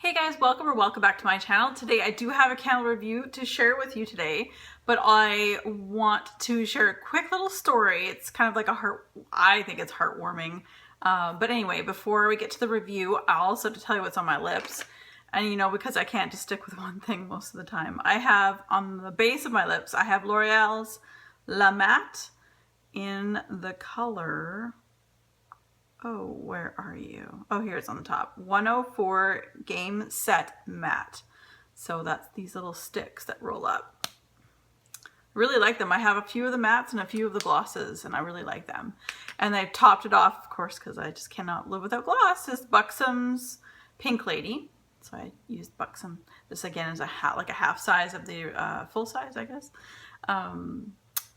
Hey guys, welcome back to my channel. Today I do have a candle review to share with you today, but I want to share a quick little story. It's kind of like I think it's heartwarming. But anyway, before we get to the review, I'll also have to tell you what's on my lips. And you know, because I can't just stick with one thing most of the time. I have on the base of my lips, I have L'Oreal's La Matte in the color... Oh, where are you? Oh, here it's on the top. 104 Game Set Matte. So that's these little sticks that roll up. I really like them. I have a few of the mattes and a few of the glosses, and I really like them. And I've topped it off, of course, because I just cannot live without gloss. This is Buxom's Pink Lady. So I used Buxom. This again is like a half size of the full size, I guess.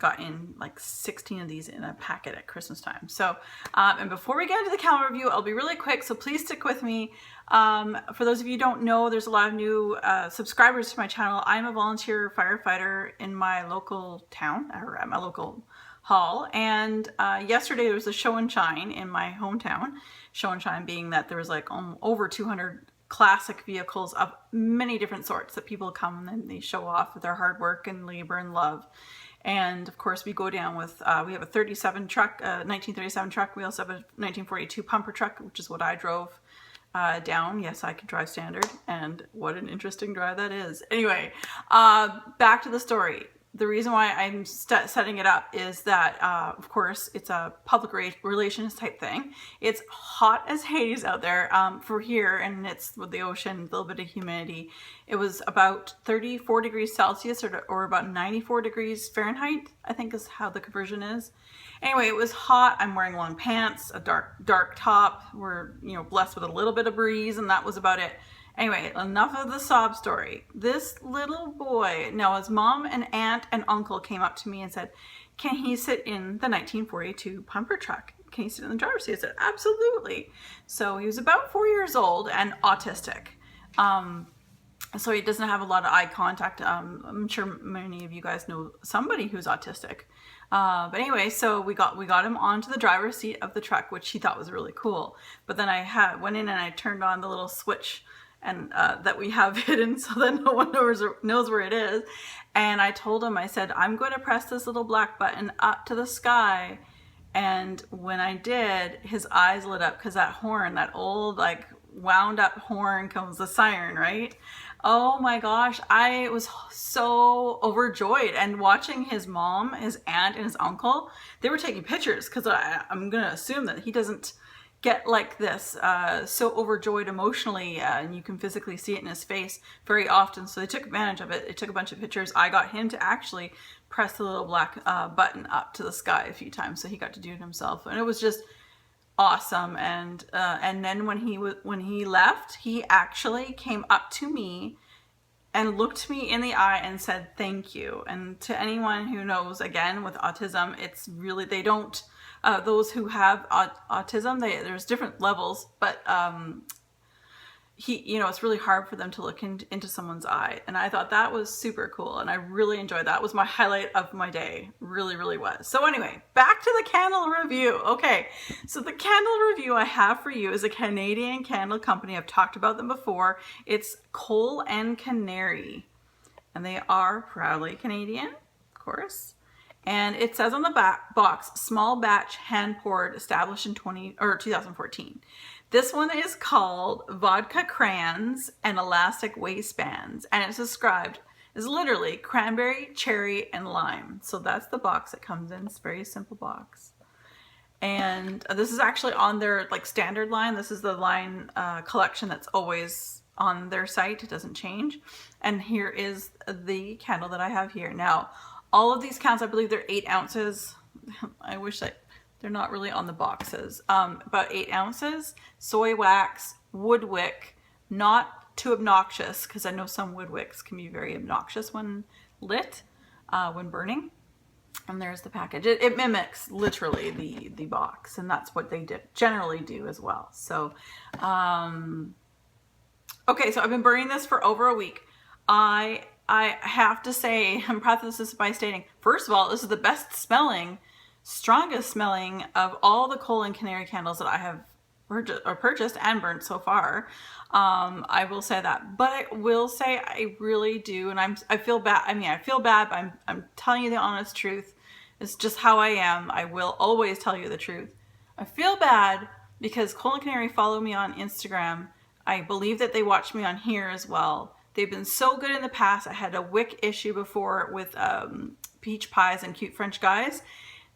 Got in like 16 of these in a packet at Christmas time. So, and before we get into the candle review, I'll be really quick, so please stick with me. For those of you who don't know, there's a lot of new subscribers to my channel. I'm a volunteer firefighter in my local town, or at my local hall, and yesterday there was a show and shine in my hometown. Show and shine being that there was like over 200 classic vehicles of many different sorts that people come and they show off with their hard work and labor and love. And of course we go down with, we have a 37 truck, 1937 truck. We also have a 1942 pumper truck, which is what I drove down. Yes, I could drive standard, and what an interesting drive that is. Anyway, back to the story. The reason why I'm setting it up is that, of course, it's a public relations type thing. It's hot as Hades out there for here, and it's with the ocean, a little bit of humidity. It was about 34 degrees Celsius or about 94 degrees Fahrenheit, I think is how the conversion is. Anyway, it was hot. I'm wearing long pants, a dark top. We're, you know, blessed with a little bit of breeze, and that was about it. Anyway, enough of the sob story. This little boy, now his mom and aunt and uncle came up to me and said, can he sit in the 1942 pumper truck? Can he sit in the driver's seat? I said, absolutely. So he was about 4 years old and autistic. So he doesn't have a lot of eye contact. I'm sure many of you guys know somebody who's autistic. But anyway, so we got him onto the driver's seat of the truck, which he thought was really cool. But then I went in and I turned on the little switch and that we have hidden so that no one knows where it is. And I told him, I said, I'm going to press this little black button up to the sky. And when I did, his eyes lit up because that horn, that old like wound up horn comes the siren, right? Oh my gosh, I was so overjoyed. And watching his mom, his aunt, and his uncle, they were taking pictures because I'm going to assume that he doesn't get like this, so overjoyed emotionally, and you can physically see it in his face very often. So they took advantage of it. They took a bunch of pictures. I got him to actually press the little black button up to the sky a few times, so he got to do it himself, and it was just awesome. And then when he left, he actually came up to me and looked me in the eye and said thank you. And to anyone who knows, again, with autism, it's really, they don't, those who have autism, there's different levels, but you know, it's really hard for them to look into someone's eye. And I thought that was super cool, and I really enjoyed that. That was my highlight of my day. Really, really was. So anyway, back to the candle review. Okay, so the candle review I have for you is a Canadian candle company. I've talked about them before. It's Cole and Canary, and they are proudly Canadian, of course. And it says on the back box, small batch hand poured, established in 2014. This one is called Vodka Crans and Elastic Waistbands, and it's described as literally cranberry, cherry, and lime. So that's the box it comes in. It's a very simple box. And this is actually on their like standard line. This is the line collection that's always on their site. It doesn't change. And here is the candle that I have here. Now, all of these candles, I believe they're 8 ounces. I wish they're not really on the boxes. About 8 ounces, soy wax, wood wick, not too obnoxious, because I know some wood wicks can be very obnoxious when lit, when burning. And there's the package. It mimics literally the box, and that's what they generally do as well. So, okay, so I've been burning this for over a week. I have to say, I'm preface this by stating, first of all, this is the strongest smelling of all the Cole and Canary candles that I have purchased and burnt so far. I will say that, but I will say I really do, and I feel bad. I mean, I feel bad, but I'm telling you the honest truth. It's just how I am. I will always tell you the truth. I feel bad because Cole and Canary follow me on Instagram. I believe that they watch me on here as well. They've been so good in the past. I had a Wick issue before with peach pies and cute French guys.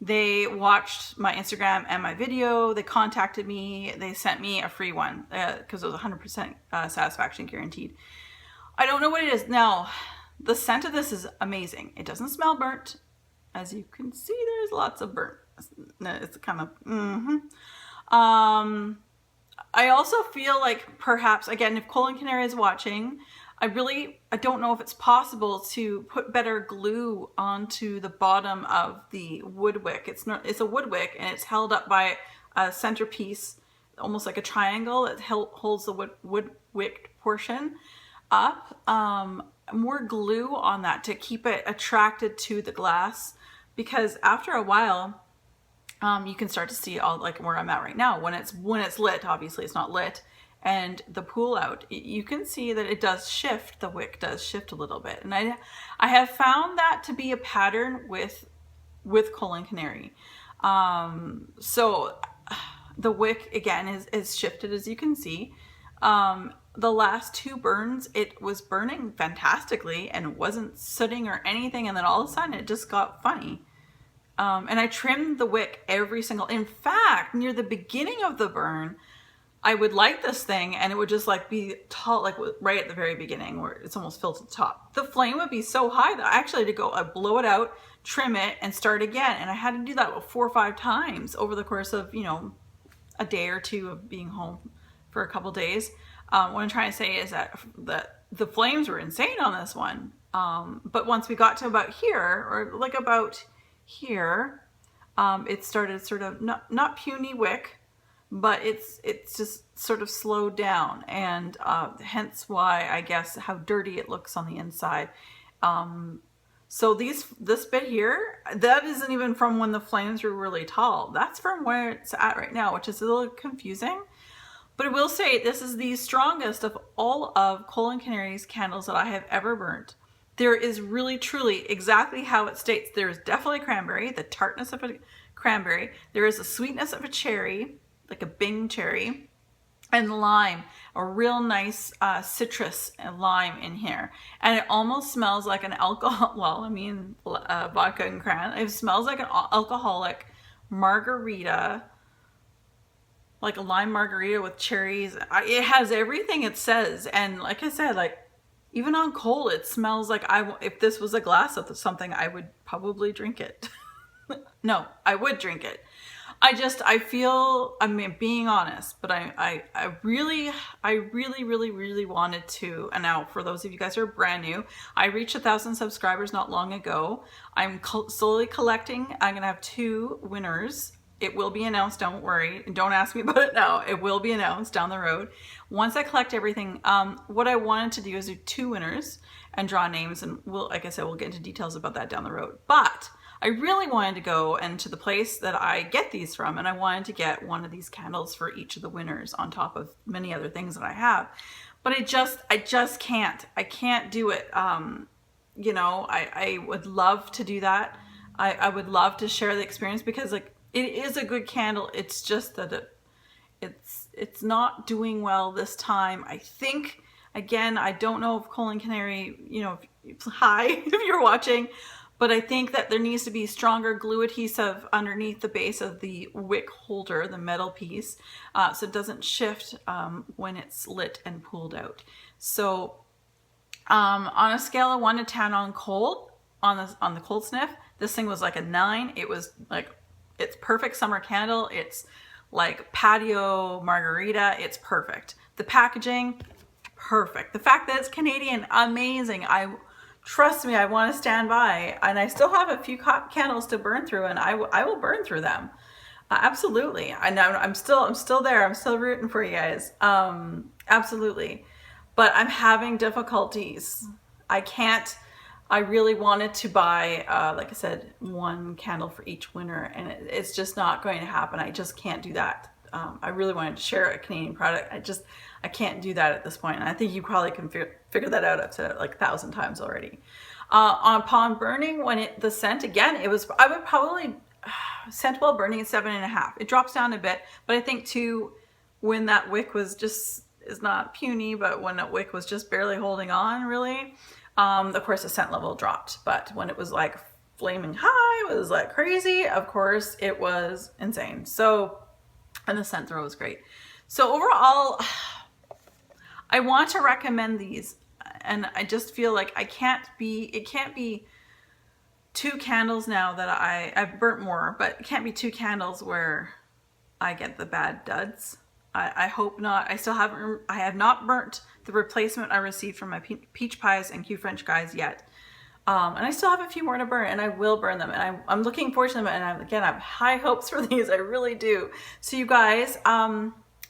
They watched my Instagram and my video. They contacted me. They sent me a free one because it was 100% satisfaction guaranteed. I don't know what it is. Now, the scent of this is amazing. It doesn't smell burnt. As you can see, there's lots of burnt. It's kind of, I also feel like perhaps, again, if Cole and Canary is watching, I don't know if it's possible to put better glue onto the bottom of the wood wick. It's a wood wick, and it's held up by a centerpiece, almost like a triangle that holds the wood wick portion up. More glue on that to keep it attracted to the glass, because after a while, you can start to see all, like where I'm at right now. When it's lit, obviously it's not lit, and the pool out, you can see that it does shift. The wick does shift a little bit, and I have found that to be a pattern with Cole and Canary. So the wick again is shifted, as you can see. The last two burns, it was burning fantastically and wasn't sooting or anything, and then all of a sudden it just got funny. And I trimmed the wick in fact, near the beginning of the burn, I would light this thing and it would just like be tall, like right at the very beginning where it's almost filled to the top. The flame would be so high that I actually had to go, blow it out, trim it, and start again. And I had to do that about 4 or 5 times over the course of, a day or two of being home for a couple days. What I'm trying to say is that the flames were insane on this one. But once we got to about here, or like about here, it started sort of not puny wick, but it's just sort of slowed down, and hence why I guess how dirty it looks on the inside. So this bit here, that isn't even from when the flames were really tall. That's from where it's at right now, which is a little confusing. But I will say this is the strongest of all of Cole and Canary's candles that I have ever burnt. There is really, truly exactly how it states. There is definitely cranberry, the tartness of a cranberry. There is a sweetness of a cherry, like a Bing cherry, and lime, a real nice citrus and lime in here. And it almost smells like an alcohol, vodka and Cran. It smells like an alcoholic margarita, like a lime margarita with cherries. It has everything it says. And like I said, like even on Cole, it smells like if this was a glass of something, I would probably drink it. No, I would drink it. I feel, I mean, being honest, but I really wanted to, and now for those of you guys who are brand new, I reached 1,000 subscribers not long ago. I'm slowly collecting. I'm going to have 2 winners. It will be announced, don't worry. Don't ask me about it now. It will be announced down the road. Once I collect everything, what I wanted to do is do 2 winners and draw names, and like I said, we'll get into details about that down the road. But I really wanted to go into the place that I get these from, and I wanted to get one of these candles for each of the winners on top of many other things that I have. But I just can't. I can't do it. I would love to do that. I would love to share the experience because like it is a good candle. It's just that it's not doing well this time. I think, again, I don't know if Cole and Canary, hi, if you're watching, but I think that there needs to be stronger glue adhesive underneath the base of the wick holder, the metal piece, so it doesn't shift when it's lit and pulled out. So on a scale of 1 to 10 on cold, on the cold sniff, this thing was like a 9. It was like, it's perfect summer candle. It's like patio margarita. It's perfect. The packaging, perfect. The fact that it's Canadian, amazing. Trust me, I want to stand by, and I still have a few candles to burn through, and I will burn through them. Absolutely. I'm still there. I'm still rooting for you guys. Absolutely. But I'm having difficulties. I really wanted to buy, like I said, 1 candle for each winner, and it's just not going to happen. I just can't do that. I really wanted to share a Canadian product. I can't do that at this point. And I think you probably can figure that out up to like 1,000 times already. Upon burning, the scent, again, I would probably, scent while burning is 7.5. It drops down a bit, but I think too, when that wick was just, is not puny, but when that wick was just barely holding on, really, of course the scent level dropped. But when it was like flaming high, it was like crazy, of course it was insane. So, and the scent throw was great. So overall, I want to recommend these, and I just feel like it can't be 2 candles now that I've burnt more, but it can't be 2 candles where I get the bad duds. I hope not. I have not burnt the replacement I received from my peach pies and Q French guys yet. And I still have a few more to burn, and I will burn them, and I'm looking forward to them, and I have high hopes for these. I really do. So you guys,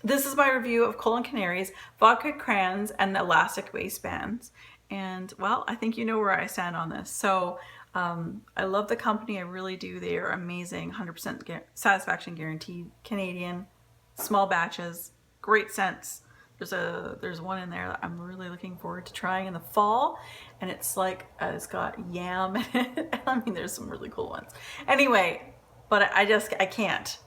this is my review of Canary's Vodka Crans and Elastic Waistbands. And well, I think you know where I stand on this. So I love the company. I really do. They are amazing. 100% satisfaction guaranteed. Canadian, small batches, great scents. There's one in there that I'm really looking forward to trying in the fall, and it's like it's got yam in it. I mean, there's some really cool ones. Anyway, but I can't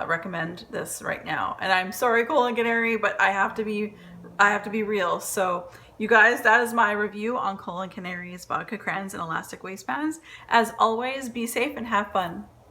recommend this right now. And I'm sorry, Canary, but I have to be real. So you guys, that is my review on Canary's Vodka Crans and Elastic Waistbands. As always, be safe and have fun.